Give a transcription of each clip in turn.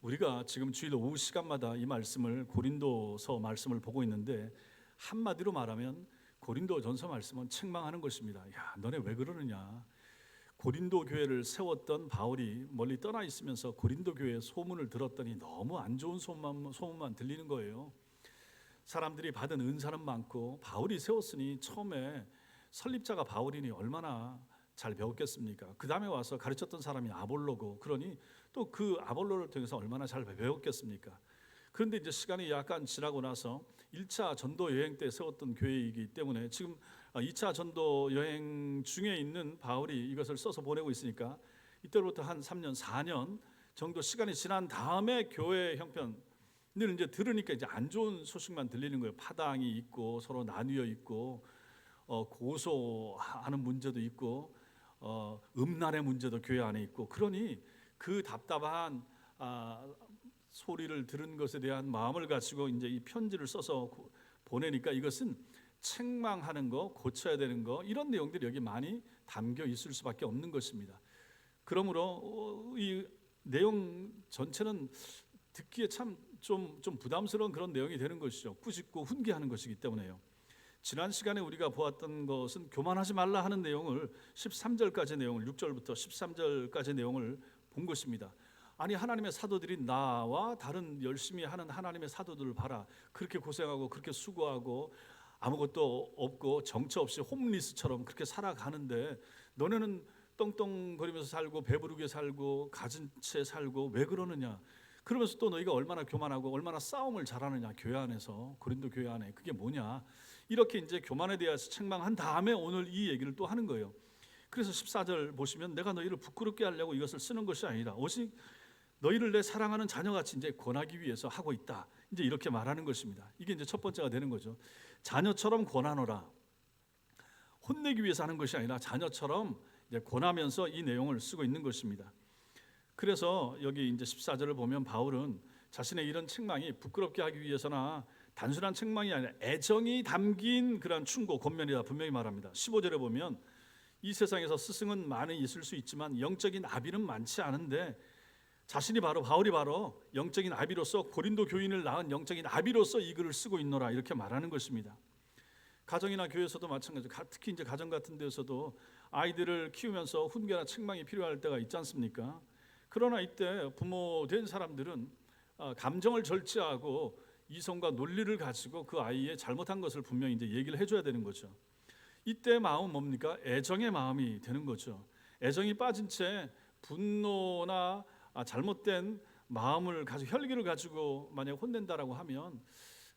우리가 지금 주일 오후 시간마다 이 말씀을 고린도서 말씀을 보고 있는데 한마디로 말하면 고린도전서 말씀은 책망하는 것입니다. 야, 너네 왜 그러느냐? 고린도 교회를 세웠던 바울이 멀리 떠나 있으면서 고린도 교회의 소문을 들었더니 너무 안 좋은 소문만 들리는 거예요. 사람들이 받은 은사는 많고 바울이 세웠으니 처음에 설립자가 바울이니 얼마나 잘 배웠겠습니까? 그 다음에 와서 가르쳤던 사람이 아볼로고, 그러니 또 그 아볼로를 통해서 얼마나 잘 배웠겠습니까? 그런데 이제 시간이 약간 지나고 나서 1차 전도 여행 때 세웠던 교회이기 때문에 지금 2차 전도 여행 중에 있는 바울이 이것을 써서 보내고 있으니까 이때로부터 한 3년, 4년 정도 시간이 지난 다음에 교회 형편을 이제 들으니까 이제 안 좋은 소식만 들리는 거예요. 파당이 있고 서로 나뉘어 있고 고소하는 문제도 있고 음란의 문제도 교회 안에 있고, 그러니 그 답답한 소리를 들은 것에 대한 마음을 가지고 이제 이 편지를 써서 보내니까 이것은 책망하는 거, 고쳐야 되는 거, 이런 내용들이 여기 많이 담겨 있을 수밖에 없는 것입니다. 그러므로 이 내용 전체는 듣기에 참 좀 부담스러운 그런 내용이 되는 것이죠. 꾸짖고 훈계하는 것이기 때문에요. 지난 시간에 우리가 보았던 것은 교만하지 말라 하는 내용을 13절까지 내용을 6절부터 13절까지 내용을 본 것입니다. 아니, 하나님의 사도들이 나와 다른 열심히 하는 하나님의 사도들을 봐라. 그렇게 고생하고 그렇게 수고하고 아무것도 없고 정처 없이 홈리스처럼 그렇게 살아가는데 너네는 떵떵거리면서 살고 배부르게 살고 가진 채 살고 왜 그러느냐. 그러면서 또 너희가 얼마나 교만하고 얼마나 싸움을 잘하느냐, 교회 안에서, 고린도 교회 안에. 그게 뭐냐, 이렇게 이제 교만에 대해서 책망한 다음에 오늘 이 얘기를 또 하는 거예요. 그래서 14절 보시면 내가 너희를 부끄럽게 하려고 이것을 쓰는 것이 아니라 오직 너희를 내 사랑하는 자녀같이 이제 권하기 위해서 하고 있다, 이제 이렇게 말하는 것입니다. 이게 이제 첫 번째가 되는 거죠. 자녀처럼 권하노라. 혼내기 위해서 하는 것이 아니라 자녀처럼 이제 권하면서 이 내용을 쓰고 있는 것입니다. 그래서 여기 이제 14절을 보면 바울은 자신의 이런 책망이 부끄럽게 하기 위해서나 단순한 책망이 아니라 애정이 담긴 그런 충고, 권면이다 분명히 말합니다. 15절에 보면 이 세상에서 스승은 많이 있을 수 있지만 영적인 아비는 많지 않은데 자신이 바울이 바로 영적인 아비로서 고린도 교인을 낳은 영적인 아비로서 이 글을 쓰고 있노라, 이렇게 말하는 것입니다. 가정이나 교회에서도 마찬가지로, 특히 이제 가정 같은 데서도 아이들을 키우면서 훈계나 책망이 필요할 때가 있지 않습니까? 그러나 이때 부모 된 사람들은 감정을 절제하고 이성과 논리를 가지고 그 아이의 잘못한 것을 분명히 이제 얘기를 해줘야 되는 거죠. 이때 마음은 뭡니까? 애정의 마음이 되는 거죠. 애정이 빠진 채 분노나 잘못된 마음을 가지고, 혈기를 가지고 만약 혼낸다라고 하면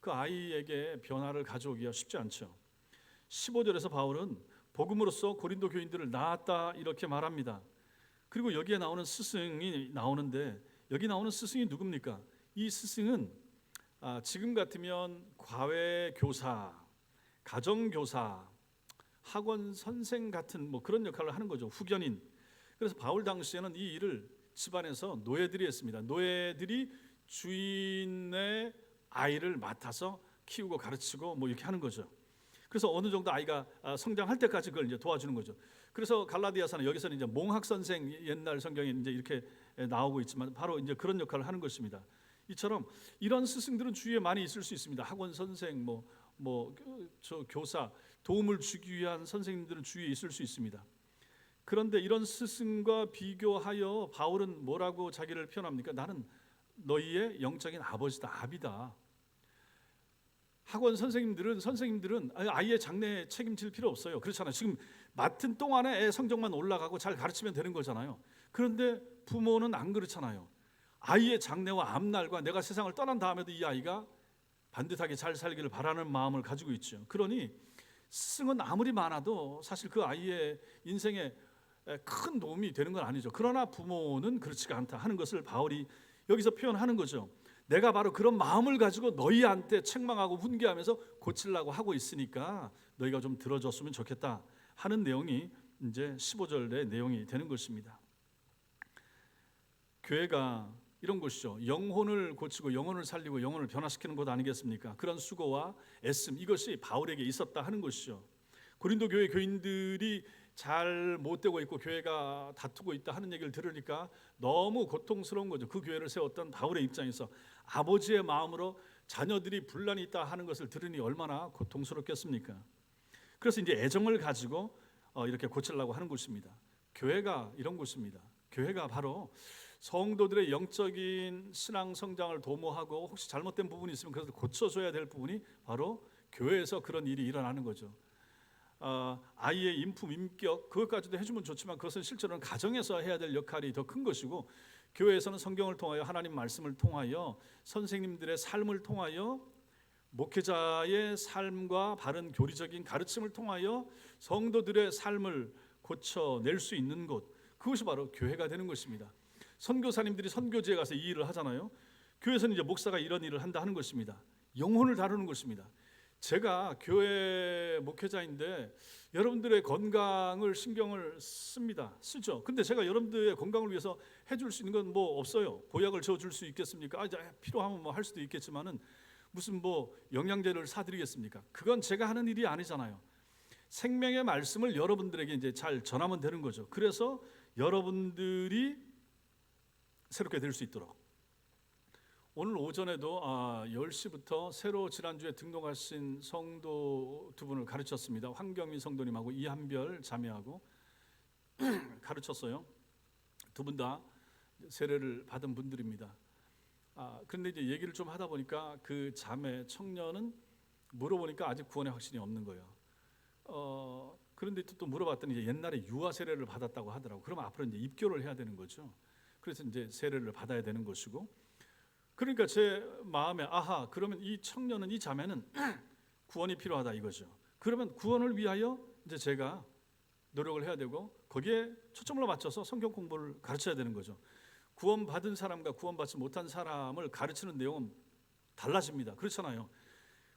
그 아이에게 변화를 가져오기가 쉽지 않죠. 15절에서 바울은 복음으로써 고린도 교인들을 낳았다, 이렇게 말합니다. 그리고 여기에 나오는 스승이 나오는데, 여기 나오는 스승이 누굽니까? 이 스승은 지금 같으면 과외 교사, 가정 교사, 학원 선생 같은 뭐 그런 역할을 하는 거죠. 후견인. 그래서 바울 당시에는 이 일을 집안에서 노예들이 했습니다. 노예들이 주인의 아이를 맡아서 키우고 가르치고 뭐 이렇게 하는 거죠. 그래서 어느 정도 아이가 성장할 때까지 그걸 이제 도와주는 거죠. 그래서 갈라디아서는 여기서는 이제 몽학 선생, 옛날 성경에 이제 이렇게 나오고 있지만 바로 이제 그런 역할을 하는 것입니다. 이처럼 이런 스승들은 주위에 많이 있을 수 있습니다. 학원 선생, 저 교사, 도움을 주기 위한 선생님들은 주위에 있을 수 있습니다. 그런데 이런 스승과 비교하여 바울은 뭐라고 자기를 표현합니까? 나는 너희의 영적인 아버지다, 아비다. 학원 선생님들은 아이의 장래에 책임질 필요 없어요. 그렇잖아요. 지금 맡은 동안에 애 성적만 올라가고 잘 가르치면 되는 거잖아요. 그런데 부모는 안 그렇잖아요. 아이의 장래와 앞날과 내가 세상을 떠난 다음에도 이 아이가 반듯하게 잘 살기를 바라는 마음을 가지고 있죠. 그러니 스승은 아무리 많아도 사실 그 아이의 인생에 큰 도움이 되는 건 아니죠. 그러나 부모는 그렇지가 않다 하는 것을 바울이 여기서 표현하는 거죠. 내가 바로 그런 마음을 가지고 너희한테 책망하고 훈계하면서 고치려고 하고 있으니까 너희가 좀 들어줬으면 좋겠다 하는 내용이 이제 15절의 내용이 되는 것입니다. 교회가 이런 곳이죠. 영혼을 고치고 영혼을 살리고 영혼을 변화시키는 곳 아니겠습니까? 그런 수고와 애씀, 이것이 바울에게 있었다 하는 것이죠. 고린도 교회 교인들이 잘 못 되고 있고 교회가 다투고 있다 하는 얘기를 들으니까 너무 고통스러운 거죠. 그 교회를 세웠던 바울의 입장에서 아버지의 마음으로 자녀들이 분란이 있다 하는 것을 들으니 얼마나 고통스럽겠습니까? 그래서 이제 애정을 가지고 이렇게 고치려고 하는 것입니다. 교회가 이런 곳입니다. 교회가 바로 성도들의 영적인 신앙 성장을 도모하고 혹시 잘못된 부분이 있으면 그것을 고쳐줘야 될 부분이 바로 교회에서 그런 일이 일어나는 거죠. 아이의 인품, 인격 그것까지도 해주면 좋지만 그것은 실제로는 가정에서 해야 될 역할이 더 큰 것이고, 교회에서는 성경을 통하여 하나님 말씀을 통하여 선생님들의 삶을 통하여 목회자의 삶과 바른 교리적인 가르침을 통하여 성도들의 삶을 고쳐낼 수 있는 곳, 그것이 바로 교회가 되는 것입니다. 선교사님들이 선교지에 가서 이 일을 하잖아요. 교회에서는 이제 목사가 이런 일을 한다 하는 것입니다. 영혼을 다루는 것입니다. 제가 교회 목회자인데 여러분들의 건강을 신경을 쓰죠. 근데 제가 여러분들의 건강을 위해서 해줄 수 있는 건 뭐 없어요. 보약을 저어줄 수 있겠습니까? 필요하면 뭐 할 수도 있겠지만은 무슨 뭐 영양제를 사드리겠습니까? 그건 제가 하는 일이 아니잖아요. 생명의 말씀을 여러분들에게 이제 잘 전하면 되는 거죠. 그래서 여러분들이 새롭게 될 수 있도록 오늘 오전에도 10시부터 새로 지난주에 등록하신 성도 두 분을 가르쳤습니다. 황경민 성도님하고 이한별 자매하고 가르쳤어요. 두 분 다 세례를 받은 분들입니다. 그런데 이제 얘기를 좀 하다 보니까 그 자매 청년은 물어보니까 아직 구원의 확신이 없는 거예요. 그런데 또 물어봤더니 이제 옛날에 유아 세례를 받았다고 하더라고. 그러면 앞으로 이제 입교를 해야 되는 거죠. 그래서 이제 세례를 받아야 되는 것이고, 그러니까 제 마음에 그러면 이 청년은, 이 자매는 구원이 필요하다 이거죠. 그러면 구원을 위하여 이제 제가 노력을 해야 되고 거기에 초점을 맞춰서 성경 공부를 가르쳐야 되는 거죠. 구원받은 사람과 구원받지 못한 사람을 가르치는 내용은 달라집니다. 그렇잖아요.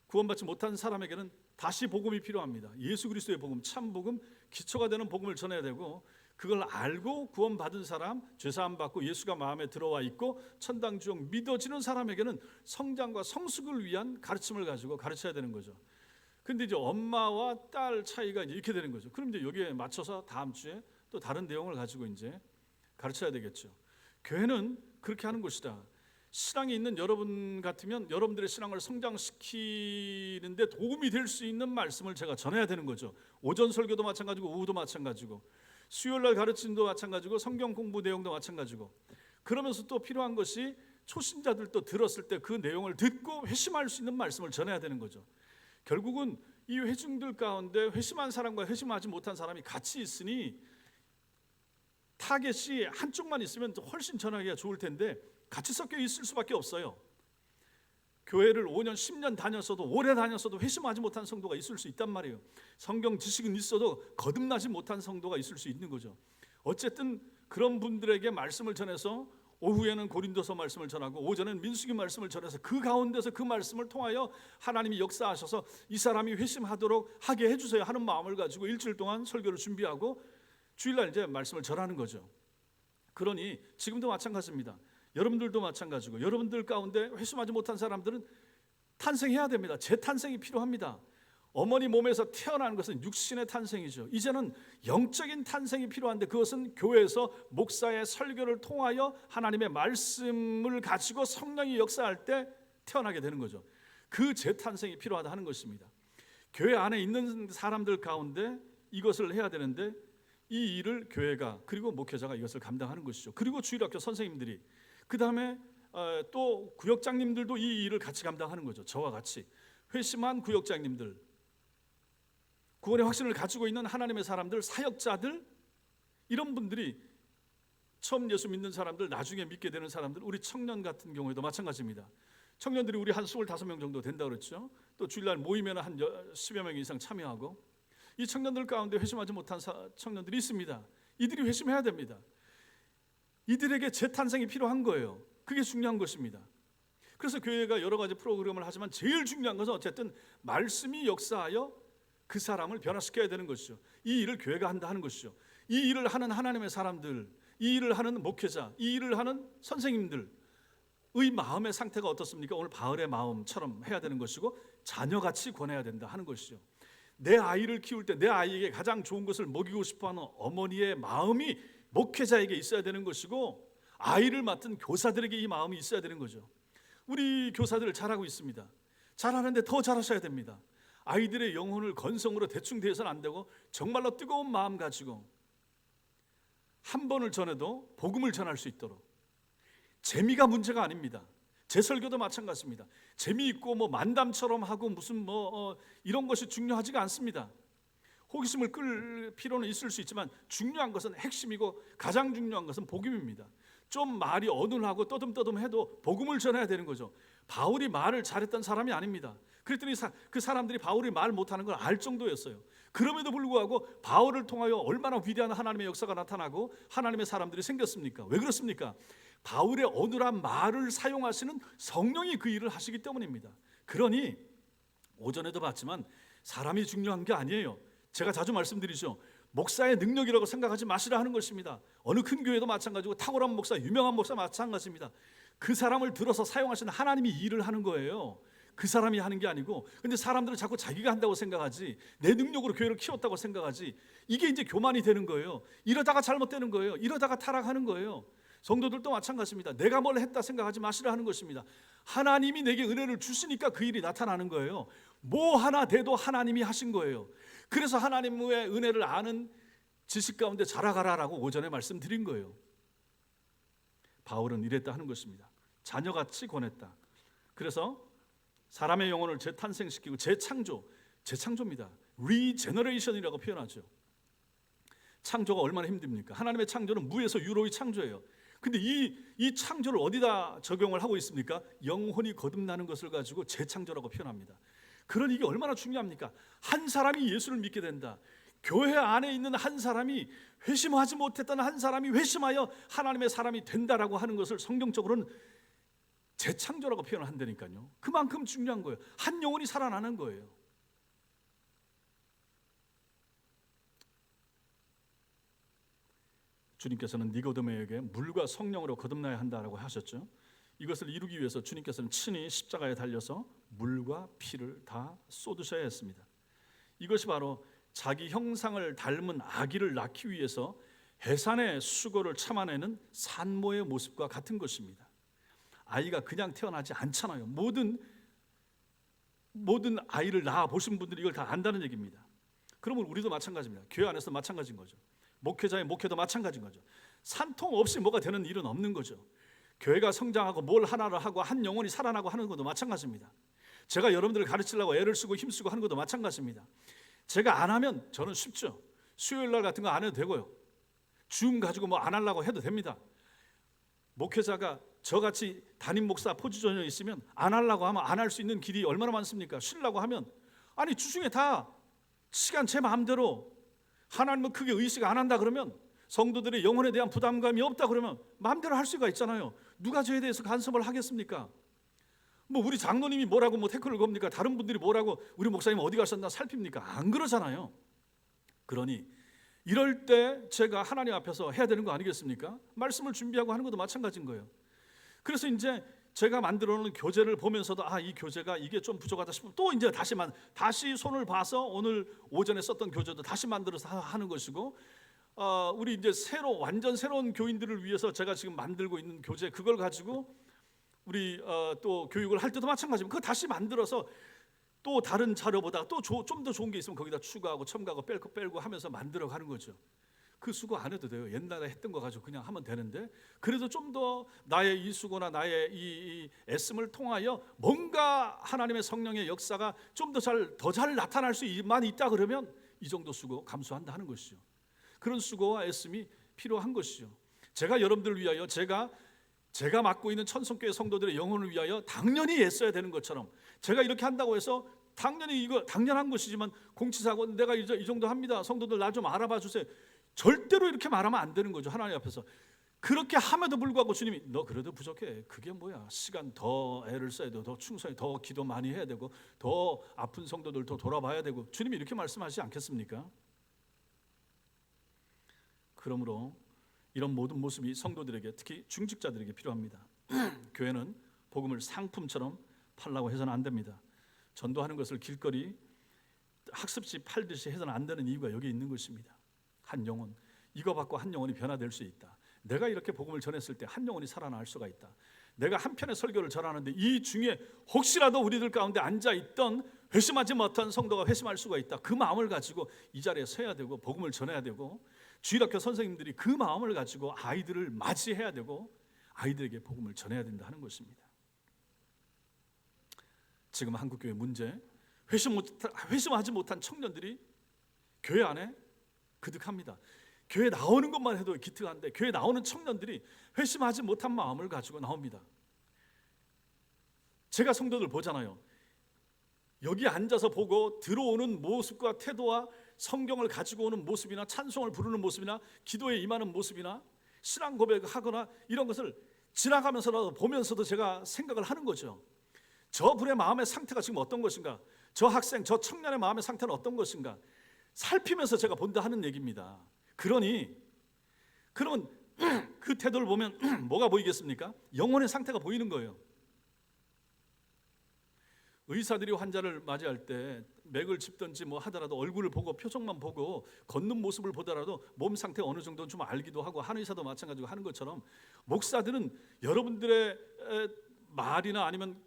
구원받지 못한 사람에게는 다시 복음이 필요합니다. 예수 그리스도의 복음, 참 복음, 기초가 되는 복음을 전해야 되고, 그걸 알고 구원받은 사람, 죄사함 받고 예수가 마음에 들어와 있고 천당지옥 믿어지는 사람에게는 성장과 성숙을 위한 가르침을 가지고 가르쳐야 되는 거죠. 근데 이제 엄마와 딸 차이가 이제 이렇게 되는 거죠. 그럼 이제 여기에 맞춰서 다음 주에 또 다른 내용을 가지고 이제 가르쳐야 되겠죠. 교회는 그렇게 하는 곳이다. 신앙이 있는 여러분 같으면 여러분들의 신앙을 성장시키는데 도움이 될 수 있는 말씀을 제가 전해야 되는 거죠. 오전 설교도 마찬가지고 오후도 마찬가지고 수요일날 가르침도 마찬가지고 성경 공부 내용도 마찬가지고, 그러면서 또 필요한 것이 초신자들도 들었을 때 그 내용을 듣고 회심할 수 있는 말씀을 전해야 되는 거죠. 결국은 이 회중들 가운데 회심한 사람과 회심하지 못한 사람이 같이 있으니 타겟이 한쪽만 있으면 훨씬 전하기가 좋을 텐데 같이 섞여 있을 수밖에 없어요. 교회를 5년 10년 다녔어도 오래 다녔어도 회심하지 못한 성도가 있을 수 있단 말이에요. 성경 지식은 있어도 거듭나지 못한 성도가 있을 수 있는 거죠. 어쨌든 그런 분들에게 말씀을 전해서 오후에는 고린도서 말씀을 전하고 오전에는 민수기 말씀을 전해서 그 가운데서 그 말씀을 통하여 하나님이 역사하셔서 이 사람이 회심하도록 하게 해주세요 하는 마음을 가지고 일주일 동안 설교를 준비하고 주일날 이제 말씀을 전하는 거죠. 그러니 지금도 마찬가지입니다. 여러분들도 마찬가지고 여러분들 가운데 회심하지 못한 사람들은 탄생해야 됩니다. 재탄생이 필요합니다. 어머니 몸에서 태어나는 것은 육신의 탄생이죠. 이제는 영적인 탄생이 필요한데 그것은 교회에서 목사의 설교를 통하여 하나님의 말씀을 가지고 성령이 역사할 때 태어나게 되는 거죠. 그 재탄생이 필요하다 하는 것입니다. 교회 안에 있는 사람들 가운데 이것을 해야 되는데 이 일을 교회가 그리고 목회자가 이것을 감당하는 것이죠. 그리고 주일학교 선생님들이, 그 다음에 또 구역장님들도 이 일을 같이 감당하는 거죠. 저와 같이 회심한 구역장님들, 구원의 확신을 가지고 있는 하나님의 사람들, 사역자들, 이런 분들이 처음 예수 믿는 사람들, 나중에 믿게 되는 사람들, 우리 청년 같은 경우에도 마찬가지입니다. 청년들이 우리 한 25명 정도 된다 그랬죠. 또 주일날 모이면 한 10여 명 이상 참여하고, 이 청년들 가운데 회심하지 못한 청년들이 있습니다. 이들이 회심해야 됩니다. 이들에게 재탄생이 필요한 거예요. 그게 중요한 것입니다. 그래서 교회가 여러 가지 프로그램을 하지만 제일 중요한 것은 어쨌든 말씀이 역사하여 그 사람을 변화시켜야 되는 것이죠. 이 일을 교회가 한다 하는 것이죠. 이 일을 하는 하나님의 사람들, 이 일을 하는 목회자, 이 일을 하는 선생님들의 마음의 상태가 어떻습니까? 오늘 바울의 마음처럼 해야 되는 것이고 자녀같이 권해야 된다 하는 것이죠. 내 아이를 키울 때 내 아이에게 가장 좋은 것을 먹이고 싶어하는 어머니의 마음이 목회자에게 있어야 되는 것이고, 아이를 맡은 교사들에게 이 마음이 있어야 되는 거죠. 우리 교사들 잘하고 있습니다. 잘하는데 더 잘하셔야 됩니다. 아이들의 영혼을 건성으로 대충 대해서는 안 되고 정말로 뜨거운 마음 가지고 한 번을 전해도 복음을 전할 수 있도록. 재미가 문제가 아닙니다. 제 설교도 마찬가지입니다. 재미있고 만담처럼 하고 무슨 이런 것이 중요하지가 않습니다. 호기심을 끌 필요는 있을 수 있지만 중요한 것은, 핵심이고 가장 중요한 것은 복음입니다. 좀 말이 어눌하고 떠듬떠듬해도 복음을 전해야 되는 거죠. 바울이 말을 잘했던 사람이 아닙니다. 그랬더니 그 사람들이 바울이 말 못하는 걸 알 정도였어요. 그럼에도 불구하고 바울을 통하여 얼마나 위대한 하나님의 역사가 나타나고 하나님의 사람들이 생겼습니까? 왜 그렇습니까? 바울의 어눌한 말을 사용하시는 성령이 그 일을 하시기 때문입니다. 그러니 오전에도 봤지만 사람이 중요한 게 아니에요. 제가 자주 말씀드리죠. 목사의 능력이라고 생각하지 마시라 하는 것입니다. 어느 큰 교회도 마찬가지고 탁월한 목사, 유명한 목사 마찬가지입니다. 그 사람을 들어서 사용하시는 하나님이 일을 하는 거예요. 그 사람이 하는 게 아니고. 근데 사람들은 자꾸 자기가 한다고 생각하지, 내 능력으로 교회를 키웠다고 생각하지. 이게 이제 교만이 되는 거예요. 이러다가 잘못되는 거예요. 이러다가 타락하는 거예요. 성도들도 마찬가지입니다. 내가 뭘 했다 생각하지 마시라 하는 것입니다. 하나님이 내게 은혜를 주시니까 그 일이 나타나는 거예요. 뭐 하나 돼도 하나님이 하신 거예요. 그래서 하나님의 은혜를 아는 지식 가운데 자라가라라고 오전에 말씀드린 거예요. 바울은 이랬다 하는 것입니다. 자녀같이 권했다. 그래서 사람의 영혼을 재탄생시키고 재창조입니다. 리제너레이션이라고 표현하죠. 창조가 얼마나 힘듭니까? 하나님의 창조는 무에서 유로의 창조예요. 근데 이 창조를 어디다 적용을 하고 있습니까? 영혼이 거듭나는 것을 가지고 재창조라고 표현합니다. 그러니 이게 얼마나 중요합니까? 한 사람이 예수를 믿게 된다. 교회 안에 있는 한 사람이, 회심하지 못했던 한 사람이 회심하여 하나님의 사람이 된다라고 하는 것을 성경적으로는 재창조라고 표현을 한다니까요. 그만큼 중요한 거예요. 한 영혼이 살아나는 거예요. 주님께서는 니고데모에게 물과 성령으로 거듭나야 한다라고 하셨죠. 이것을 이루기 위해서 주님께서는 친히 십자가에 달려서 물과 피를 다 쏟으셔야 했습니다. 이것이 바로 자기 형상을 닮은 아기를 낳기 위해서 해산의 수고를 참아내는 산모의 모습과 같은 것입니다. 아이가 그냥 태어나지 않잖아요. 모든 아이를 낳아 보신 분들이 이걸 다 안다는 얘기입니다. 그러면 우리도 마찬가지입니다. 교회 안에서 마찬가지인 거죠. 목회자의 목회도 마찬가지인 거죠. 산통 없이 뭐가 되는 일은 없는 거죠. 교회가 성장하고 뭘 하나를 하고 한 영혼이 살아나고 하는 것도 마찬가지입니다. 제가 여러분들을 가르치려고 애를 쓰고 힘쓰고 하는 것도 마찬가지입니다. 제가 안 하면 저는 쉽죠. 수요일 날 같은 거 안 해도 되고요. 줌 가지고 뭐 안 하려고 해도 됩니다. 목회자가 저같이 담임 목사 포지션에 있으면 안 하려고 하면 안 할 수 있는 길이 얼마나 많습니까? 쉬려고 하면, 아니 주중에 다 시간 제 마음대로, 하나님은 크게 의식 안 한다 그러면, 성도들의 영혼에 대한 부담감이 없다 그러면 마음대로 할 수가 있잖아요. 누가 저에 대해서 간섭을 하겠습니까? 뭐 우리 장로님이 뭐라고 태클을 겁니까? 다른 분들이 뭐라고 우리 목사님 어디 가셨나 살핍니까? 안 그러잖아요. 그러니 이럴 때 제가 하나님 앞에서 해야 되는 거 아니겠습니까? 말씀을 준비하고 하는 것도 마찬가지인 거예요. 그래서 이제 제가 만들어 놓은 교재를 보면서도 이 교재가 이게 좀 부족하다 싶으면 또 이제 다시 손을 봐서 오늘 오전에 썼던 교재도 다시 만들어서 하는 것이고, 우리 이제 완전 새로운 교인들을 위해서 제가 지금 만들고 있는 교재, 그걸 가지고 우리 또 교육을 할 때도 마찬가지입니다. 그거 다시 만들어서 또 다른 자료보다 또 좀 더 좋은 게 있으면 거기다 추가하고 첨가하고 빼고 하면서 만들어 가는 거죠. 그 수고 안 해도 돼요. 옛날에 했던 거 가지고 그냥 하면 되는데, 그래도 좀 더 나의 이 수고나 나의 이 애씀을 통하여 뭔가 하나님의 성령의 역사가 좀 더 잘 나타날 수만 있다 그러면 이 정도 수고 감수한다 하는 것이죠. 그런 수고와 애씀이 필요한 것이죠. 제가 여러분들을 위하여, 제가 맡고 있는 천성교회 성도들의 영혼을 위하여 당연히 애써야 되는 것처럼, 제가 이렇게 한다고 해서 당연히 이거 당연한 것이지만 공치사고 내가 이 정도 합니다, 성도들 나 좀 알아봐 주세요, 절대로 이렇게 말하면 안 되는 거죠. 하나님 앞에서. 그렇게 함에도 불구하고 주님이 너 그래도 부족해. 그게 뭐야? 시간 더 애를 써야 되고, 더 충성히, 더 기도 많이 해야 되고, 더 아픈 성도들 더 돌아봐야 되고, 주님이 이렇게 말씀하시지 않겠습니까? 그러므로 이런 모든 모습이 성도들에게, 특히 중직자들에게 필요합니다. 교회는 복음을 상품처럼 팔라고 해서는 안 됩니다. 전도하는 것을 길거리 학습지 팔듯이 해서는 안 되는 이유가 여기 있는 것입니다. 한 영혼, 이거 받고 한 영혼이 변화될 수 있다. 내가 이렇게 복음을 전했을 때 한 영혼이 살아날 수가 있다. 내가 한 편의 설교를 전하는데 이 중에 혹시라도 우리들 가운데 앉아있던 회심하지 못한 성도가 회심할 수가 있다. 그 마음을 가지고 이 자리에 서야 되고 복음을 전해야 되고, 주일학교 선생님들이 그 마음을 가지고 아이들을 맞이해야 되고 아이들에게 복음을 전해야 된다 하는 것입니다. 지금 한국교회 문제, 회심하지 못한 청년들이 교회 안에 그득합니다. 교회 나오는 것만 해도 기특한데 교회 나오는 청년들이 회심하지 못한 마음을 가지고 나옵니다. 제가 성도들 보잖아요. 여기 앉아서 보고 들어오는 모습과 태도와 성경을 가지고 오는 모습이나 찬송을 부르는 모습이나 기도에 임하는 모습이나 신앙 고백하거나 이런 것을 지나가면서라도 보면서도 제가 생각을 하는 거죠. 저분의 마음의 상태가 지금 어떤 것인가, 저 학생, 저 청년의 마음의 상태는 어떤 것인가 살피면서 제가 본다 하는 얘기입니다. 그러면 그 태도를 보면 뭐가 보이겠습니까? 영혼의 상태가 보이는 거예요. 의사들이 환자를 맞이할 때 맥을 짚든지 뭐 하더라도 얼굴을 보고 표정만 보고 걷는 모습을 보더라도 몸 상태 어느 정도는 좀 알기도 하고, 한의사도 마찬가지로 하는 것처럼 목사들은 여러분들의 말이나 아니면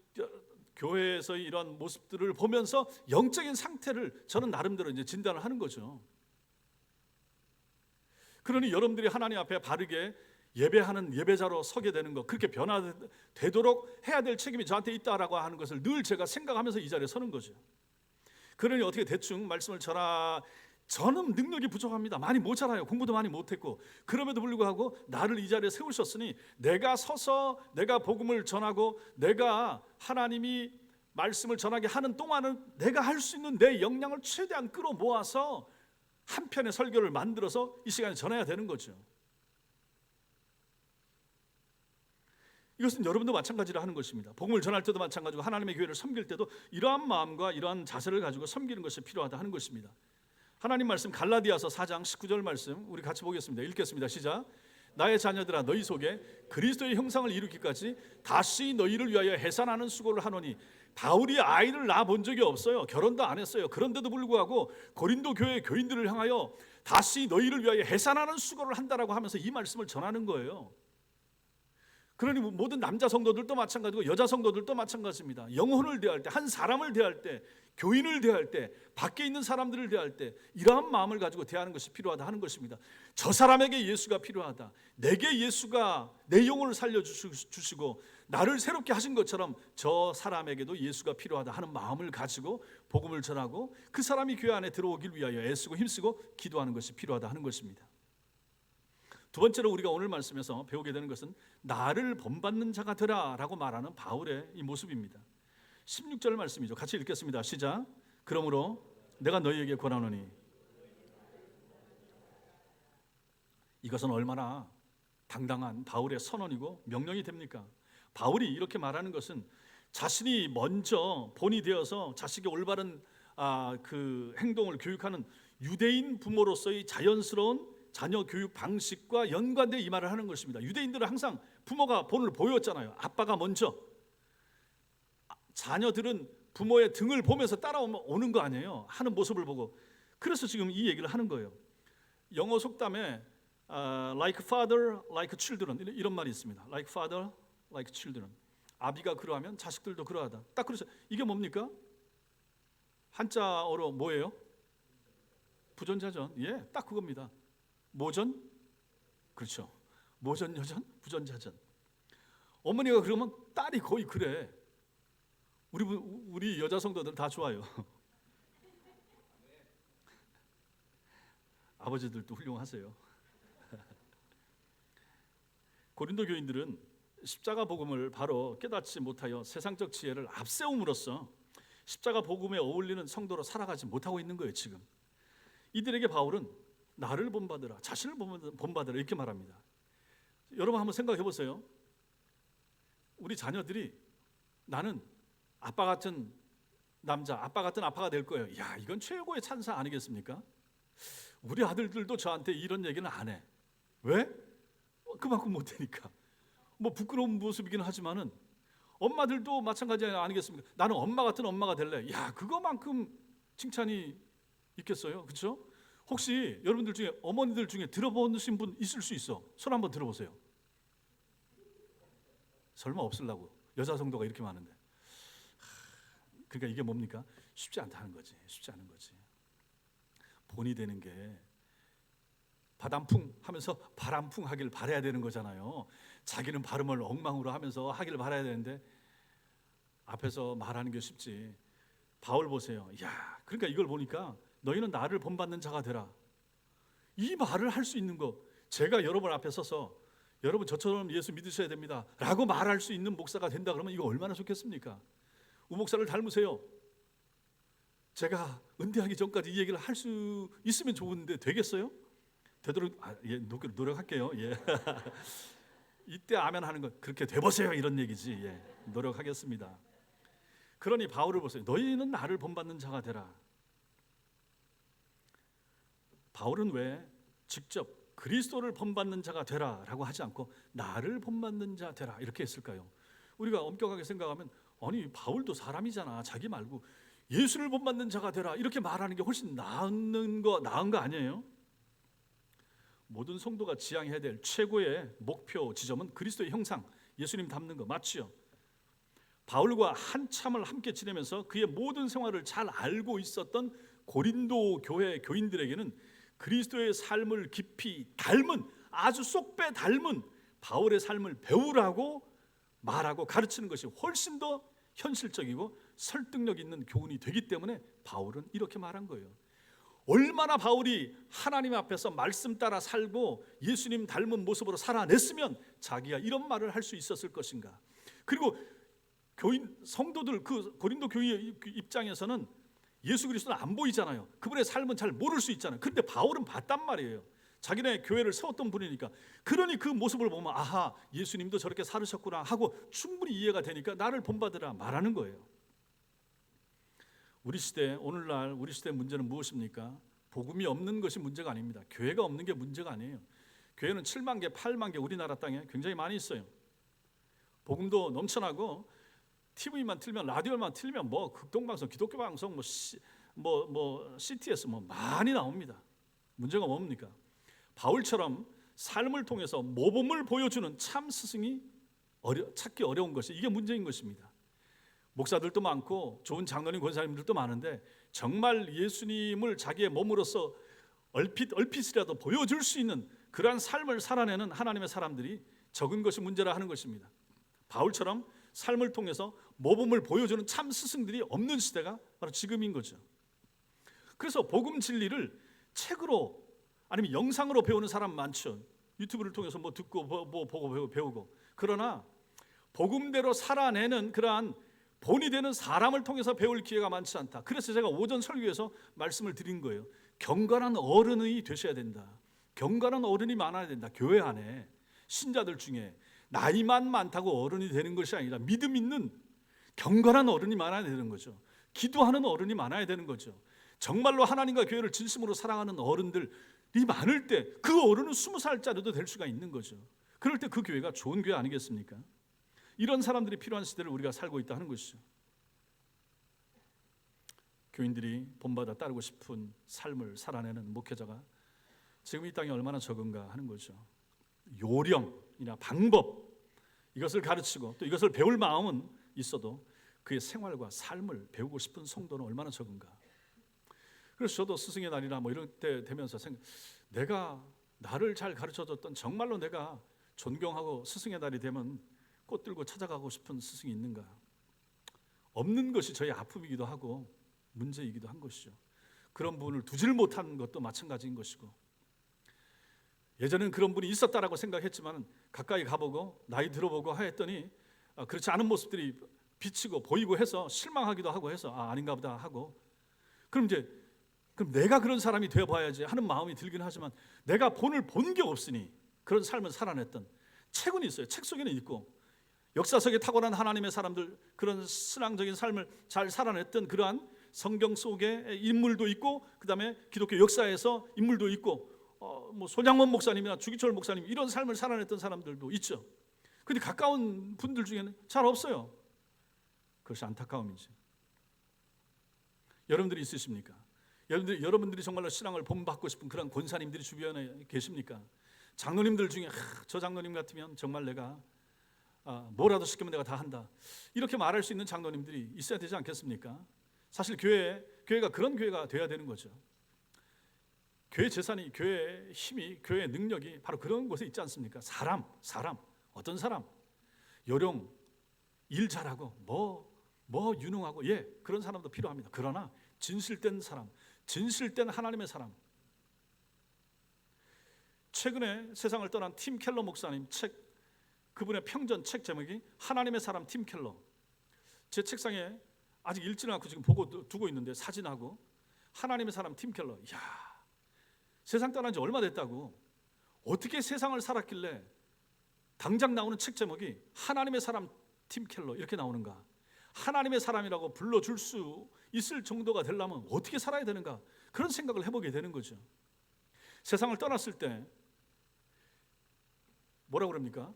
교회에서의 이런 모습들을 보면서 영적인 상태를 저는 나름대로 이제 진단을 하는 거죠. 그러니 여러분들이 하나님 앞에 바르게 예배하는 예배자로 서게 되는 것, 그렇게 변화되도록 해야 될 책임이 저한테 있다라고 하는 것을 늘 제가 생각하면서 이 자리에 서는 거죠. 그러니 어떻게 대충 말씀을 저는 능력이 부족합니다. 많이 못 자라요. 공부도 많이 못했고. 그럼에도 불구하고 나를 이 자리에 세우셨으니 내가 서서 내가 복음을 전하고 내가 하나님이 말씀을 전하게 하는 동안은 내가 할 수 있는 내 역량을 최대한 끌어모아서 한 편의 설교를 만들어서 이 시간에 전해야 되는 거죠. 이것은 여러분도 마찬가지로 하는 것입니다. 복음을 전할 때도 마찬가지고 하나님의 교회를 섬길 때도 이러한 마음과 이러한 자세를 가지고 섬기는 것이 필요하다 하는 것입니다. 하나님 말씀 갈라디아서 4장 19절 말씀 우리 같이 보겠습니다. 읽겠습니다. 시작. 나의 자녀들아 너희 속에 그리스도의 형상을 이루기까지 다시 너희를 위하여 해산하는 수고를 하노니, 바울이 아이를 낳아 본 적이 없어요. 결혼도 안 했어요. 그런데도 불구하고 고린도 교회 교인들을 향하여 다시 너희를 위하여 해산하는 수고를 한다라고 하면서 이 말씀을 전하는 거예요. 그러니 모든 남자 성도들도 마찬가지고 여자 성도들도 마찬가지입니다. 영혼을 대할 때, 한 사람을 대할 때, 교인을 대할 때, 밖에 있는 사람들을 대할 때 이러한 마음을 가지고 대하는 것이 필요하다 하는 것입니다. 저 사람에게 예수가 필요하다, 내게 예수가 내 영혼을 살려주시고 나를 새롭게 하신 것처럼 저 사람에게도 예수가 필요하다 하는 마음을 가지고 복음을 전하고 그 사람이 교회 안에 들어오길 위하여 애쓰고 힘쓰고 기도하는 것이 필요하다 하는 것입니다. 두 번째로 우리가 오늘 말씀에서 배우게 되는 것은 나를 본받는 자가 되라 라고 말하는 바울의 이 모습입니다. 16절 말씀이죠. 같이 읽겠습니다. 시작. 그러므로 내가 너희에게 권하노니. 이것은 얼마나 당당한 바울의 선언이고 명령이 됩니까? 바울이 이렇게 말하는 것은 자신이 먼저 본이 되어서 자식의 올바른 그 행동을 교육하는 유대인 부모로서의 자연스러운 자녀 교육 방식과 연관된 이 말을 하는 것입니다. 유대인들은 항상 부모가 본을 보였잖아요. 아빠가 먼저. 자녀들은 부모의 등을 보면서 따라오는 거 아니에요. 하는 모습을 보고. 그래서 지금 이 얘기를 하는 거예요. 영어 속담에 like father, like children 이런 말이 있습니다. like father, like children. 아비가 그러하면 자식들도 그러하다. 딱 그래서 이게 뭡니까? 한자어로 뭐예요? 부전자전. 예, 딱 그겁니다. 모전? 그렇죠. 모전여전, 부전자전. 어머니가 그러면 딸이 거의 그래. 우리 여자 성도들은 다 좋아요. 아버지들도 훌륭하세요. 고린도 교인들은 십자가 복음을 바로 깨닫지 못하여 세상적 지혜를 앞세움으로써 십자가 복음에 어울리는 성도로 살아가지 못하고 있는 거예요. 지금 이들에게 바울은 나를 본받으라, 자신을 본받으라 이렇게 말합니다. 여러분 한번 생각해 보세요. 우리 자녀들이 나는 아빠 같은 남자, 아빠 같은 아빠가 될 거예요. 야, 이건 최고의 찬사 아니겠습니까? 우리 아들들도 저한테 이런 얘기는 안 해. 왜? 그만큼 못되니까. 뭐 부끄러운 모습이긴 하지만은 엄마들도 마찬가지 아니겠습니까? 나는 엄마 같은 엄마가 될래. 야, 그거만큼 칭찬이 있겠어요? 그렇죠? 혹시 여러분들 중에 어머니들 중에 들어보신 분 있을 수 있어? 손 한번 들어보세요. 설마 없으려고. 여자 성도가 이렇게 많은데. 그러니까 이게 뭡니까? 쉽지 않다는 거지. 쉽지 않은 거지. 본이 되는 게 바람풍 하면서 바람풍 하길 바라야 되는 거잖아요. 자기는 발음을 엉망으로 하면서 하길 바라야 되는데 앞에서 말하는 게 쉽지. 바울 보세요. 야, 그러니까 이걸 보니까 너희는 나를 본받는 자가 되라. 이 말을 할 수 있는 거, 제가 여러분 앞에 서서 여러분 저처럼 예수 믿으셔야 됩니다 라고 말할 수 있는 목사가 된다 그러면 이거 얼마나 좋겠습니까? 우 목사를 닮으세요. 제가 은퇴하기 전까지 이 얘기를 할 수 있으면 좋은데 되겠어요? 되도록 예, 노력할게요. 예. 이때 아멘 하는 거 그렇게 돼보세요 이런 얘기지. 예, 노력하겠습니다. 그러니 바울을 보세요. 너희는 나를 본받는 자가 되라. 바울은 왜 직접 그리스도를 본받는 자가 되라 라고 하지 않고 나를 본받는 자 되라 이렇게 했을까요? 우리가 엄격하게 생각하면 아니 바울도 사람이잖아. 자기 말고 예수를 본받는 자가 되라 이렇게 말하는 게 훨씬 나은 거 아니에요? 모든 성도가 지향해야 될 최고의 목표 지점은 그리스도의 형상, 예수님 닮는 거 맞지요? 바울과 한참을 함께 지내면서 그의 모든 생활을 잘 알고 있었던 고린도 교회 교인들에게는 그리스도의 삶을 깊이 닮은, 아주 쏙빼 닮은 바울의 삶을 배우라고 말하고 가르치는 것이 훨씬 더 현실적이고 설득력 있는 교훈이 되기 때문에 바울은 이렇게 말한 거예요. 얼마나 바울이 하나님 앞에서 말씀 따라 살고 예수님 닮은 모습으로 살아냈으면 자기가 이런 말을 할 수 있었을 것인가. 그리고 교인 성도들 그 고린도 교회 입장에서는 예수 그리스도는 안 보이잖아요. 그분의 삶은 잘 모를 수 있잖아요. 그런데 바울은 봤단 말이에요. 자기네 교회를 세웠던 분이니까. 그러니 그 모습을 보면 아하 예수님도 저렇게 살으셨구나 하고 충분히 이해가 되니까 나를 본받으라 말하는 거예요. 우리 시대 오늘날 우리 시대의 문제는 무엇입니까? 복음이 없는 것이 문제가 아닙니다. 교회가 없는 게 문제가 아니에요. 교회는 7만 개, 8만 개 우리나라 땅에 굉장히 많이 있어요. 복음도 넘쳐나고 TV만 틀면 라디오만 틀면 뭐 극동방송, 기독교 방송, 뭐 CTS 뭐 많이 나옵니다. 문제가 뭡니까? 바울처럼 삶을 통해서 모범을 보여주는 참 스승이 찾기 어려운 것이 이게 문제인 것입니다. 목사들도 많고 좋은 장로님 권사님들도 많은데 정말 예수님을 자기의 몸으로서 얼핏이라도 보여줄 수 있는 그러한 삶을 살아내는 하나님의 사람들이 적은 것이 문제라 하는 것입니다. 바울처럼 삶을 통해서 모범을 보여주는 참 스승들이 없는 시대가 바로 지금인 거죠. 그래서 복음 진리를 책으로 아니면 영상으로 배우는 사람 많죠. 유튜브를 통해서 뭐 듣고 뭐 보고 배우고. 그러나 복음대로 살아내는 그러한 본이 되는 사람을 통해서 배울 기회가 많지 않다. 그래서 제가 오전 설교에서 말씀을 드린 거예요. 경건한 어른이 되셔야 된다. 경건한 어른이 많아야 된다. 교회 안에 신자들 중에 나이만 많다고 어른이 되는 것이 아니라 믿음 있는 경건한 어른이 많아야 되는 거죠. 기도하는 어른이 많아야 되는 거죠. 정말로 하나님과 교회를 진심으로 사랑하는 어른들이 많을 때 그 어른은 20살짜리도 될 수가 있는 거죠. 그럴 때 그 교회가 좋은 교회 아니겠습니까? 이런 사람들이 필요한 시대를 우리가 살고 있다 하는 것이죠. 교인들이 본받아 따르고 싶은 삶을 살아내는 목회자가 지금 이 땅에 얼마나 적은가 하는 거죠. 요령이나 방법 이것을 가르치고 또 이것을 배울 마음은 있어도 그의 생활과 삶을 배우고 싶은 성도는 얼마나 적은가. 그래서 저도 스승의 날이나 뭐 이런 때 되면서 내가 나를 잘 가르쳐줬던 정말로 내가 존경하고 스승의 날이 되면 꽃 들고 찾아가고 싶은 스승이 있는가. 없는 것이 저희 아픔이기도 하고 문제이기도 한 것이죠. 그런 분을 두질 못한 것도 마찬가지인 것이고 예전에는 그런 분이 있었다라고 생각했지만 가까이 가보고 나이 들어보고 했더니 그렇지 않은 모습들이 비치고 보이고 해서 실망하기도 하고 해서 아닌가 보다 하고 그럼 내가 그런 사람이 되어봐야지 하는 마음이 들긴 하지만 내가 본을 본 게 없으니 그런 삶을 살아냈던 책은 있어요. 책 속에는 있고 역사 속에 탁월한 하나님의 사람들 그런 신앙적인 삶을 잘 살아냈던 그러한 성경 속에 인물도 있고 그 다음에 기독교 역사에서 인물도 있고 뭐 손양원 목사님이나 주기철 목사님 이런 삶을 살아냈던 사람들도 있죠. 그런데 가까운 분들 중에는 잘 없어요. 그것이 안타까움이죠. 여러분들이 있으십니까? 여러분들이 정말로 신앙을 본받고 싶은 그런 권사님들이 주변에 계십니까? 장로님들 중에 저 장로님 같으면 정말 내가 뭐라도 시키면 내가 다 한다, 이렇게 말할 수 있는 장로님들이 있어야 되지 않겠습니까? 사실 교회가 그런 교회가 돼야 되는 거죠. 교회 재산이, 교회의 힘이, 교회의 능력이 바로 그런 곳에 있지 않습니까? 사람, 어떤 사람, 요령, 일 잘하고 뭐 유능하고, 그런 사람도 필요합니다. 그러나 진실된 사람, 진실된 하나님의 사람. 최근에 세상을 떠난 팀 켈러 목사님 책, 그분의 평전 책 제목이 하나님의 사람 팀 켈러. 제 책상에 아직 읽지는 않고 지금 보고 두고 있는데, 사진하고 하나님의 사람 팀 켈러. 이야, 세상 떠난 지 얼마 됐다고, 어떻게 세상을 살았길래 당장 나오는 책 제목이 하나님의 사람 팀 켈러 이렇게 나오는가? 하나님의 사람이라고 불러줄 수 있을 정도가 되려면 어떻게 살아야 되는가? 그런 생각을 해보게 되는 거죠. 세상을 떠났을 때 뭐라 그럽니까?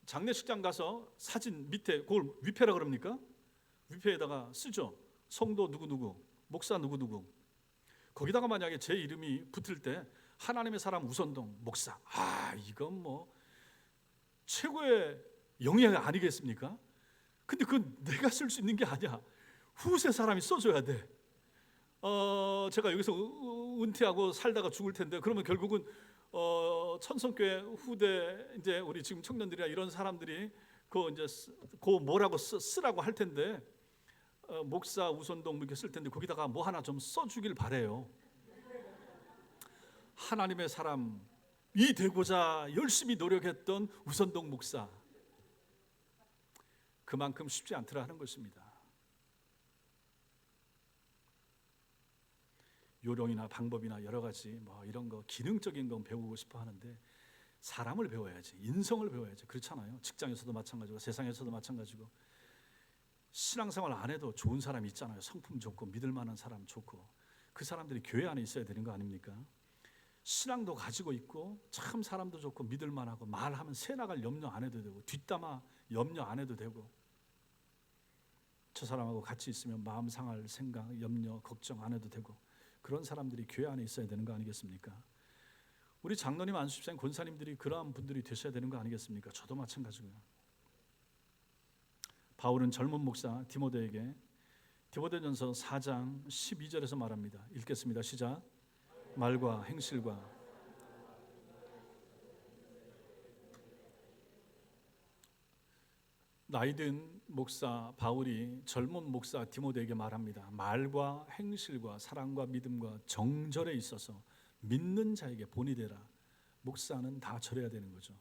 장례식장 가서 사진 밑에, 그걸 위패라 그럽니까? 위패에다가 쓰죠. 성도 누구누구, 목사 누구누구. 거기다가 만약에 제 이름이 붙을 때 하나님의 사람 우선동 목사, 이건 뭐 최고의 영예 아니겠습니까? 근데 그건 내가 쓸 수 있는 게 아니야. 후세 사람이 써줘야 돼. 제가 여기서 은퇴하고 살다가 죽을 텐데, 그러면 결국은 천성교회 후대 이제 우리 지금 청년들이나 이런 사람들이 그 뭐라고 쓰라고 할 텐데, 목사 우선동 이렇게 쓸 텐데 거기다가 뭐 하나 좀 써주길 바래요. 하나님의 사람이 되고자 열심히 노력했던 우선동 목사, 그만큼 쉽지 않더라 하는 것입니다. 요령이나 방법이나 여러 가지 뭐 이런 거 기능적인 건 배우고 싶어 하는데, 사람을 배워야지, 인성을 배워야지. 그렇잖아요. 직장에서도 마찬가지고 세상에서도 마찬가지고, 신앙생활 안 해도 좋은 사람이 있잖아요. 성품 좋고 믿을 만한 사람 좋고, 그 사람들이 교회 안에 있어야 되는 거 아닙니까? 신앙도 가지고 있고 참 사람도 좋고 믿을 만하고, 말하면 새 나갈 염려 안 해도 되고, 뒷담화 염려 안 해도 되고, 저 사람하고 같이 있으면 마음 상할 생각, 염려, 걱정 안 해도 되고, 그런 사람들이 교회 안에 있어야 되는 거 아니겠습니까? 우리 장로님, 안수집사님, 권사님들이 그러한 분들이 되셔야 되는 거 아니겠습니까? 저도 마찬가지고요. 바울은 젊은 목사 디모데에게 디모데전서 4장 12절에서 말합니다. 읽겠습니다. 시작. 말과 행실과 나이든 목사 바울이 젊은 목사 디모데에게 말합니다. 말과 행실과 사랑과 믿음과 정절에 있어서 믿는 자에게 본이 되라. 목사는 다 절해야 되는 거죠.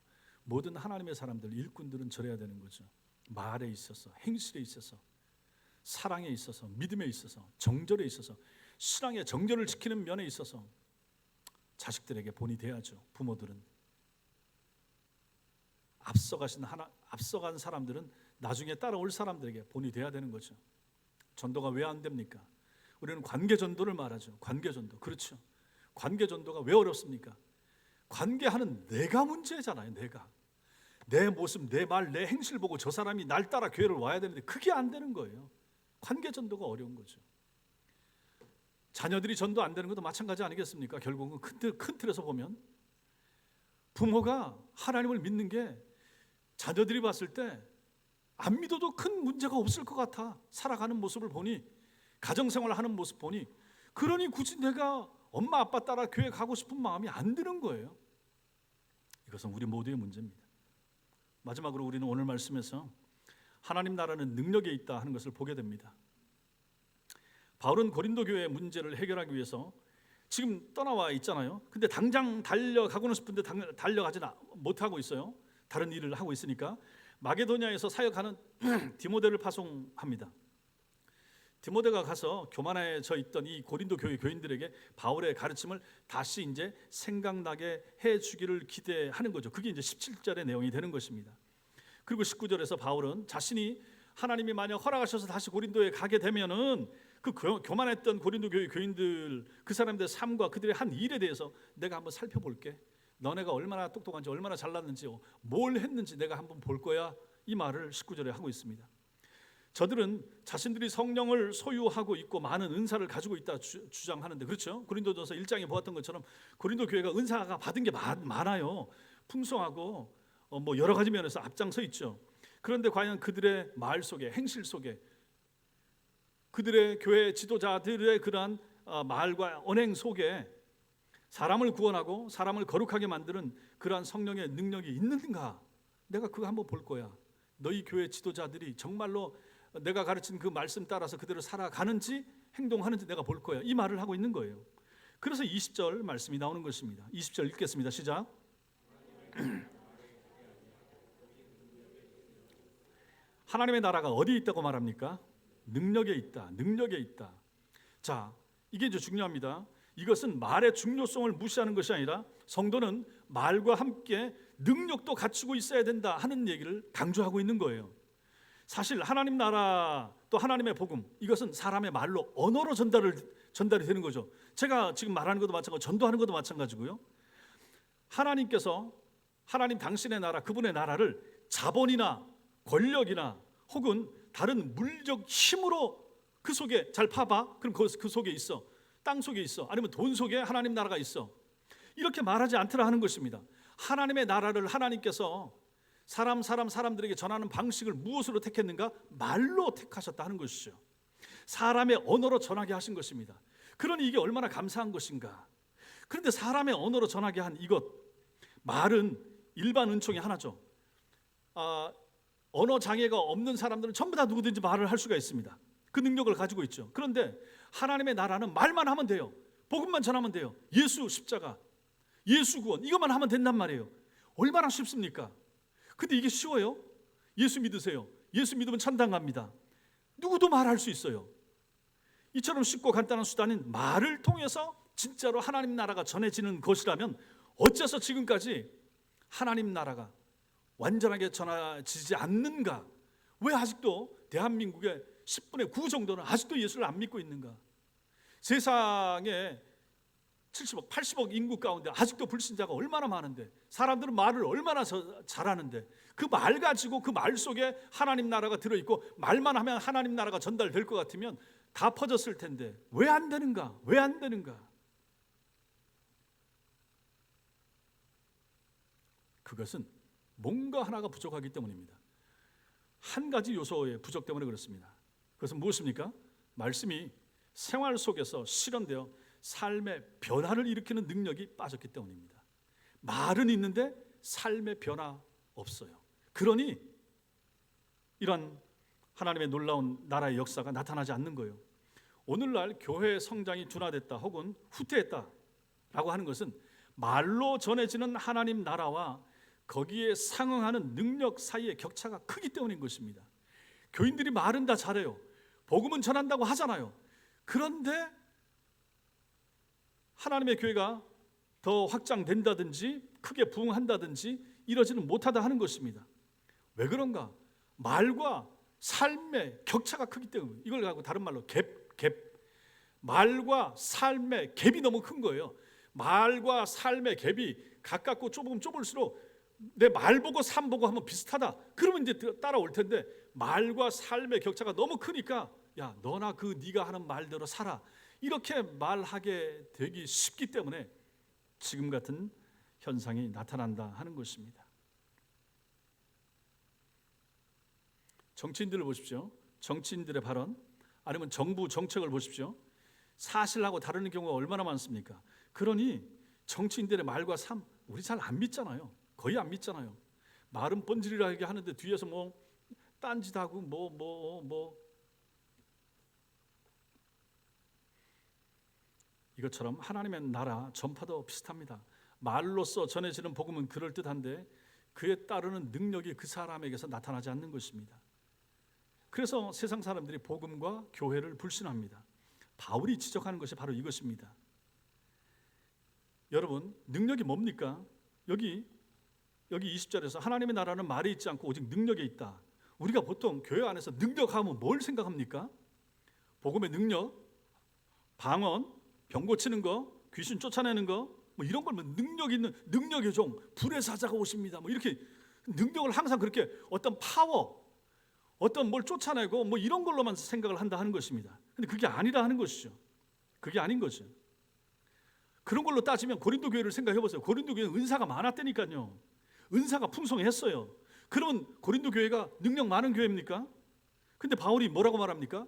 모든 하나님의 사람들, 일꾼들은 절해야 되는 거죠. 말에 있어서, 행실에 있어서, 사랑에 있어서, 믿음에 있어서, 정절에 있어서, 신앙의 정절을 지키는 면에 있어서 자식들에게 본이 돼야죠. 부모들은. 앞서간 사람들은 나중에 따라올 사람들에게 본이 돼야 되는 거죠. 전도가 왜 안 됩니까? 우리는 관계 전도를 말하죠. 관계 전도. 그렇죠. 관계 전도가 왜 어렵습니까? 관계하는 내가 문제잖아요. 내 모습, 내 말, 내 행실 보고 저 사람이 날 따라 교회를 와야 되는데 그게 안 되는 거예요. 관계 전도가 어려운 거죠. 자녀들이 전도 안 되는 것도 마찬가지 아니겠습니까? 결국은 큰 틀에서 보면 부모가 하나님을 믿는 게 자녀들이 봤을 때 안 믿어도 큰 문제가 없을 것 같아. 살아가는 모습을 보니, 가정생활을 하는 모습 보니, 그러니 굳이 내가 엄마 아빠 따라 교회 가고 싶은 마음이 안 드는 거예요. 이것은 우리 모두의 문제입니다. 마지막으로 우리는 오늘 말씀에서 하나님 나라는 능력에 있다 하는 것을 보게 됩니다. 바울은 고린도 교회의 문제를 해결하기 위해서 지금 떠나와 있잖아요. 근데 당장 달려가고는 싶은데 달려가지는 못하고 있어요. 다른 일을 하고 있으니까 마게도냐에서 사역하는 디모데를 파송합니다. 디모데가 가서 교만해져 있던 이 고린도 교회 교인들에게 바울의 가르침을 다시 이제 생각나게 해주기를 기대하는 거죠. 그게 이제 17절의 내용이 되는 것입니다. 그리고 19절에서 바울은 자신이 하나님이 만약 허락하셔서 다시 고린도에 가게 되면은 그 교만했던 고린도 교회 교인들, 그 사람들의 삶과 그들의 한 일에 대해서 내가 한번 살펴볼게. 너네가 얼마나 똑똑한지, 얼마나 잘났는지, 뭘 했는지 내가 한번 볼 거야. 이 말을 19절에 하고 있습니다. 저들은 자신들이 성령을 소유하고 있고 많은 은사를 가지고 있다 주장하는데, 그렇죠? 고린도전서 1장에 보았던 것처럼 고린도 교회가 은사가 받은 게 많아요. 풍성하고 뭐 여러 가지 면에서 앞장서 있죠. 그런데 과연 그들의 말 속에, 행실 속에, 그들의 교회 지도자들의 그러한 말과 언행 속에 사람을 구원하고 사람을 거룩하게 만드는 그러한 성령의 능력이 있는가? 내가 그거 한번 볼 거야. 너희 교회 지도자들이 정말로 내가 가르친 그 말씀 따라서 그대로 살아가는지 행동하는지 내가 볼 거야. 이 말을 하고 있는 거예요. 그래서 20절 말씀이 나오는 것입니다. 20절 읽겠습니다. 시작. 하나님의 나라가 어디에 있다고 말합니까? 능력에 있다. 능력에 있다. 자, 이게 이제 중요합니다. 이것은 말의 중요성을 무시하는 것이 아니라 성도는 말과 함께 능력도 갖추고 있어야 된다 하는 얘기를 강조하고 있는 거예요. 사실 하나님 나라 또 하나님의 복음, 이것은 사람의 말로, 언어로 전달이 되는 거죠. 제가 지금 말하는 것도 마찬가지고 전도하는 것도 마찬가지고요. 하나님께서 하나님 당신의 나라, 그분의 나라를 자본이나 권력이나 혹은 다른 물적 힘으로 그 속에, 잘 파봐, 그럼 그 속에 있어, 땅 속에 있어, 아니면 돈 속에 하나님 나라가 있어, 이렇게 말하지 않더라 하는 것입니다. 하나님의 나라를 하나님께서 사람들에게 전하는 방식을 무엇으로 택했는가? 말로 택하셨다 하는 것이죠. 사람의 언어로 전하게 하신 것입니다. 그러니 이게 얼마나 감사한 것인가. 그런데 사람의 언어로 전하게 한 이것, 말은 일반 은총이 하나죠. 언어 장애가 없는 사람들은 전부 다 누구든지 말을 할 수가 있습니다. 그 능력을 가지고 있죠. 그런데 하나님의 나라는 말만 하면 돼요. 복음만 전하면 돼요. 예수 십자가, 예수 구원, 이것만 하면 된단 말이에요. 얼마나 쉽습니까? 근데 이게 쉬워요? 예수 믿으세요. 예수 믿으면 천당 갑니다. 누구도 말할 수 있어요. 이처럼 쉽고 간단한 수단인 말을 통해서 진짜로 하나님 나라가 전해지는 것이라면 어째서 지금까지 하나님 나라가 완전하게 전해지지 않는가? 왜 아직도 대한민국의 10분의 9 정도는 아직도 예수를 안 믿고 있는가? 세상에 70억, 80억 인구 가운데 아직도 불신자가 얼마나 많은데, 사람들은 말을 얼마나 잘하는데, 그 말 가지고 그 말 속에 하나님 나라가 들어있고 말만 하면 하나님 나라가 전달될 것 같으면 다 퍼졌을 텐데 왜 안 되는가? 왜 안 되는가? 그것은 뭔가 하나가 부족하기 때문입니다. 한 가지 요소의 부족 때문에 그렇습니다. 그것은 무엇입니까? 말씀이 생활 속에서 실현되어 삶의 변화를 일으키는 능력이 빠졌기 때문입니다. 말은 있는데 삶의 변화 없어요. 그러니 이런 하나님의 놀라운 나라의 역사가 나타나지 않는 거예요. 오늘날 교회의 성장이 둔화됐다 혹은 후퇴했다라고 하는 것은 말로 전해지는 하나님 나라와 거기에 상응하는 능력 사이의 격차가 크기 때문인 것입니다. 교인들이 말은 다 잘해요. 복음은 전한다고 하잖아요. 그런데 하나님의 교회가 더 확장된다든지 크게 부흥한다든지 이러지는 못하다 하는 것입니다. 왜 그런가? 말과 삶의 격차가 크기 때문에. 이걸 갖고 다른 말로 갭. 말과 삶의 갭이 너무 큰 거예요. 말과 삶의 갭이 가깝고 좁으면 좁을수록 내 말 보고 삶 보고 하면 비슷하다, 그러면 이제 따라올 텐데, 말과 삶의 격차가 너무 크니까 야, 너나 그 네가 하는 말대로 살아, 이렇게 말하게 되기 쉽기 때문에 지금 같은 현상이 나타난다 하는 것입니다. 정치인들을 보십시오. 정치인들의 발언, 아니면 정부 정책을 보십시오. 사실하고 다르는 경우가 얼마나 많습니까? 그러니 정치인들의 말과 삶 우리 잘 안 믿잖아요. 거의 안 믿잖아요. 말은 번지르르하게 하는데 뒤에서 뭐 딴짓하고 뭐 이것처럼 하나님의 나라 전파도 비슷합니다. 말로써 전해지는 복음은 그럴듯한데 그에 따르는 능력이 그 사람에게서 나타나지 않는 것입니다. 그래서 세상 사람들이 복음과 교회를 불신합니다. 바울이 지적하는 것이 바로 이것입니다. 여러분, 능력이 뭡니까? 여기 20절에서 하나님의 나라는 말에 있지 않고 오직 능력에 있다. 우리가 보통 교회 안에서 능력하면 뭘 생각합니까? 복음의 능력, 방언, 병 고치는 거, 귀신 쫓아내는 거, 뭐 이런 걸 능력 있는 능력의 종, 불의 사자가 오십니다. 뭐 이렇게 능력을 항상 그렇게 어떤 파워, 어떤 뭘 쫓아내고 뭐 이런 걸로만 생각을 한다 하는 것입니다. 근데 그게 아니라 하는 것이죠. 그게 아닌 거죠. 그런 걸로 따지면 고린도 교회를 생각해 보세요. 고린도 교회는 은사가 많았다니까요. 은사가 풍성했어요. 그러면 고린도 교회가 능력 많은 교회입니까? 근데 바울이 뭐라고 말합니까?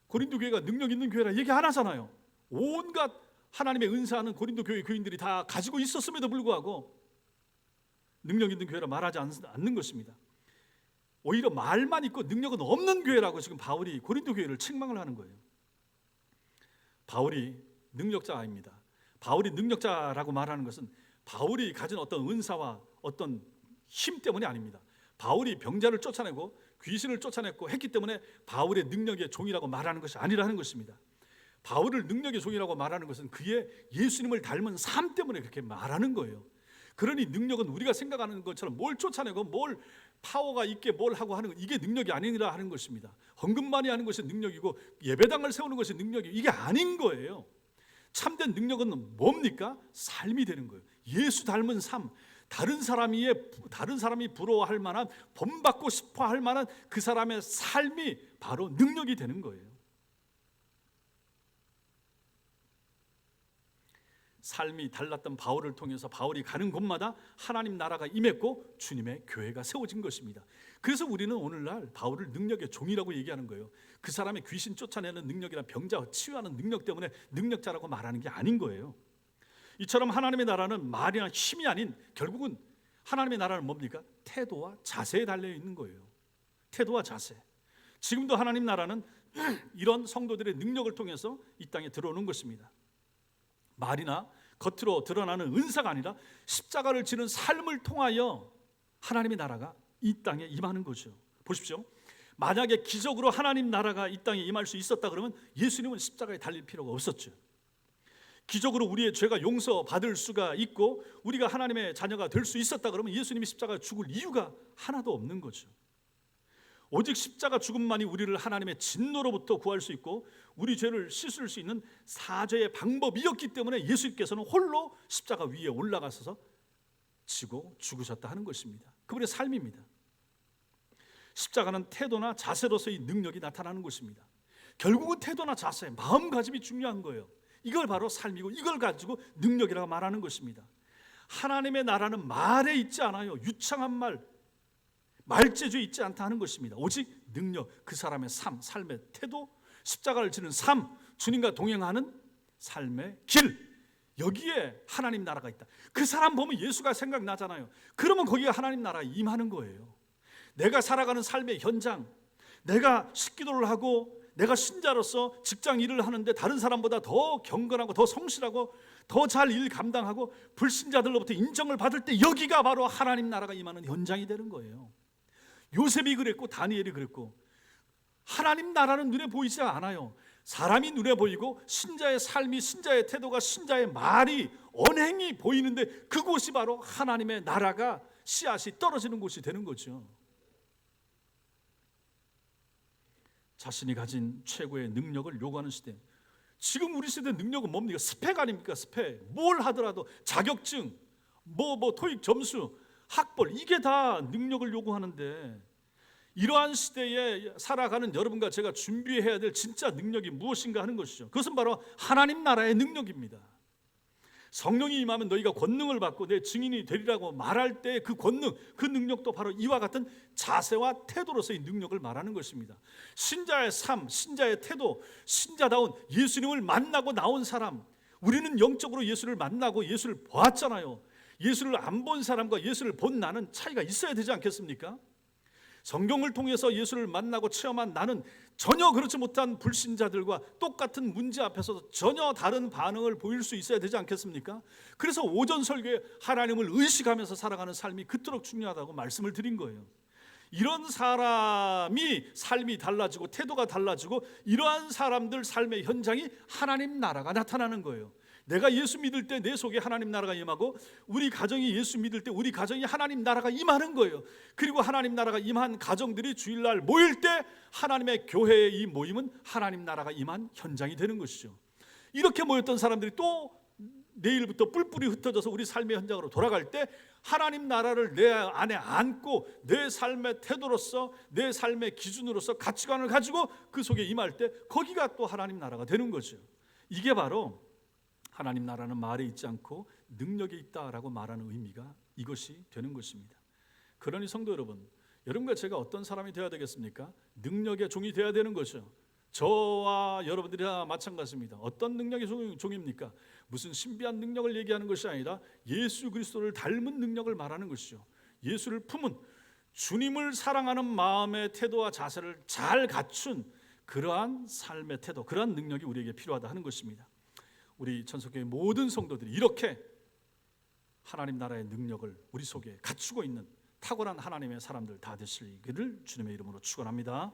고린도 교회가 능력 있는 교회라 얘기 안 하잖아요. 온갖 하나님의 은사는 고린도 교회 교인들이 다 가지고 있었음에도 불구하고 능력 있는 교회라 말하지 않는 것입니다. 오히려 말만 있고 능력은 없는 교회라고 지금 바울이 고린도 교회를 책망을 하는 거예요. 바울이 능력자 아닙니다. 바울이 능력자라고 말하는 것은 바울이 가진 어떤 은사와 어떤 힘 때문이 아닙니다. 바울이 병자를 쫓아내고 귀신을 쫓아냈고 했기 때문에 바울의 능력의 종이라고 말하는 것이 아니라는 것입니다. 바울을 능력의 종이라고 말하는 것은 그의 예수님을 닮은 삶 때문에 그렇게 말하는 거예요. 그러니 능력은 우리가 생각하는 것처럼 뭘 쫓아내고 뭘 파워가 있게 뭘 하고 하는 것, 이게 능력이 아니라 하는 것입니다. 헌금 많이 하는 것이 능력이고 예배당을 세우는 것이 능력이고 이게 아닌 거예요. 참된 능력은 뭡니까? 삶이 되는 거예요. 예수 닮은 삶, 다른 사람이 부러워할 만한, 본받고 싶어 할 만한 그 사람의 삶이 바로 능력이 되는 거예요. 삶이 달랐던 바울을 통해서 바울이 가는 곳마다 하나님 나라가 임했고 주님의 교회가 세워진 것입니다. 그래서 우리는 오늘날 바울을 능력의 종이라고 얘기하는 거예요. 그 사람의 귀신 쫓아내는 능력이나 병자 치유하는 능력 때문에 능력자라고 말하는 게 아닌 거예요. 이처럼 하나님의 나라는 말이나 힘이 아닌 결국은 하나님의 나라는 뭡니까? 태도와 자세에 달려 있는 거예요. 태도와 자세. 지금도 하나님 나라는 이런 성도들의 능력을 통해서 이 땅에 들어오는 것입니다. 말이나 겉으로 드러나는 은사가 아니라 십자가를 지는 삶을 통하여 하나님의 나라가 이 땅에 임하는 거죠. 보십시오. 만약에 기적으로 하나님 나라가 이 땅에 임할 수 있었다 그러면 예수님은 십자가에 달릴 필요가 없었죠. 기적으로 우리의 죄가 용서받을 수가 있고 우리가 하나님의 자녀가 될 수 있었다 그러면 예수님이 십자가에 죽을 이유가 하나도 없는 거죠. 오직 십자가 죽음만이 우리를 하나님의 진노로부터 구할 수 있고 우리 죄를 씻을 수 있는 사죄의 방법이었기 때문에 예수님께서는 홀로 십자가 위에 올라가셔서 지고 죽으셨다 하는 것입니다. 그분의 삶입니다. 십자가는 태도나 자세로서의 능력이 나타나는 것입니다. 결국은 태도나 자세, 마음가짐이 중요한 거예요. 이걸 바로 삶이고 이걸 가지고 능력이라고 말하는 것입니다. 하나님의 나라는 말에 있지 않아요. 유창한 말재주에 있지 않다 하는 것입니다. 오직 능력, 그 사람의 삶의 태도, 십자가를 지는 삶, 주님과 동행하는 삶의 길, 여기에 하나님 나라가 있다. 그 사람 보면 예수가 생각나잖아요. 그러면 거기에 하나님 나라가 임하는 거예요. 내가 살아가는 삶의 현장, 내가 식기도를 하고 내가 신자로서 직장 일을 하는데 다른 사람보다 더 경건하고 더 성실하고 더 잘 일 감당하고 불신자들로부터 인정을 받을 때 여기가 바로 하나님 나라가 임하는 현장이 되는 거예요. 요셉이 그랬고 다니엘이 그랬고 하나님 나라는 눈에 보이지 않아요. 사람이 눈에 보이고 신자의 삶이, 신자의 태도가, 신자의 말이, 언행이 보이는데 그곳이 바로 하나님의 나라가 씨앗이 떨어지는 곳이 되는 거죠. 자신이 가진 최고의 능력을 요구하는 시대. 지금 우리 세대 능력은 뭡니까? 스펙 아닙니까? 스펙. 뭘 하더라도 자격증, 토익 점수, 학벌, 이게 다 능력을 요구하는데 이러한 시대에 살아가는 여러분과 제가 준비해야 될 진짜 능력이 무엇인가 하는 것이죠. 그것은 바로 하나님 나라의 능력입니다. 성령이 임하면 너희가 권능을 받고 내 증인이 되리라고 말할 때 그 권능, 그 능력도 바로 이와 같은 자세와 태도로서의 능력을 말하는 것입니다. 신자의 삶, 신자의 태도, 신자다운 예수님을 만나고 나온 사람, 우리는 영적으로 예수를 만나고 예수를 보았잖아요. 예수를 안 본 사람과 예수를 본 나는 차이가 있어야 되지 않겠습니까? 성경을 통해서 예수를 만나고 체험한 나는 전혀 그렇지 못한 불신자들과 똑같은 문제 앞에서 전혀 다른 반응을 보일 수 있어야 되지 않겠습니까? 그래서 오전 설교에 하나님을 의식하면서 살아가는 삶이 그토록 중요하다고 말씀을 드린 거예요. 이런 사람이 삶이 달라지고 태도가 달라지고 이러한 사람들 삶의 현장이 하나님 나라가 나타나는 거예요. 내가 예수 믿을 때 내 속에 하나님 나라가 임하고 우리 가정이 예수 믿을 때 우리 가정이 하나님 나라가 임하는 거예요. 그리고 하나님 나라가 임한 가정들이 주일날 모일 때 하나님의 교회의 이 모임은 하나님 나라가 임한 현장이 되는 것이죠. 이렇게 모였던 사람들이 또 내일부터 뿔뿔이 흩어져서 우리 삶의 현장으로 돌아갈 때 하나님 나라를 내 안에 안고 내 삶의 태도로서, 내 삶의 기준으로서 가치관을 가지고 그 속에 임할 때 거기가 또 하나님 나라가 되는 거죠. 이게 바로 하나님 나라는 말에 있지 않고 능력에 있다라고 말하는 의미가 이것이 되는 것입니다. 그러니 성도 여러분, 여러분과 제가 어떤 사람이 되어야 되겠습니까? 능력의 종이 되어야 되는 거죠. 저와 여러분들이 다 마찬가지입니다. 어떤 능력의 종입니까? 무슨 신비한 능력을 얘기하는 것이 아니라 예수 그리스도를 닮은 능력을 말하는 것이죠. 예수를 품은, 주님을 사랑하는 마음의 태도와 자세를 잘 갖춘 그러한 삶의 태도, 그러한 능력이 우리에게 필요하다 하는 것입니다. 우리 천석교회 모든 성도들이 이렇게 하나님 나라의 능력을 우리 속에 갖추고 있는 탁월한 하나님의 사람들 다 되시기를 주님의 이름으로 축원합니다.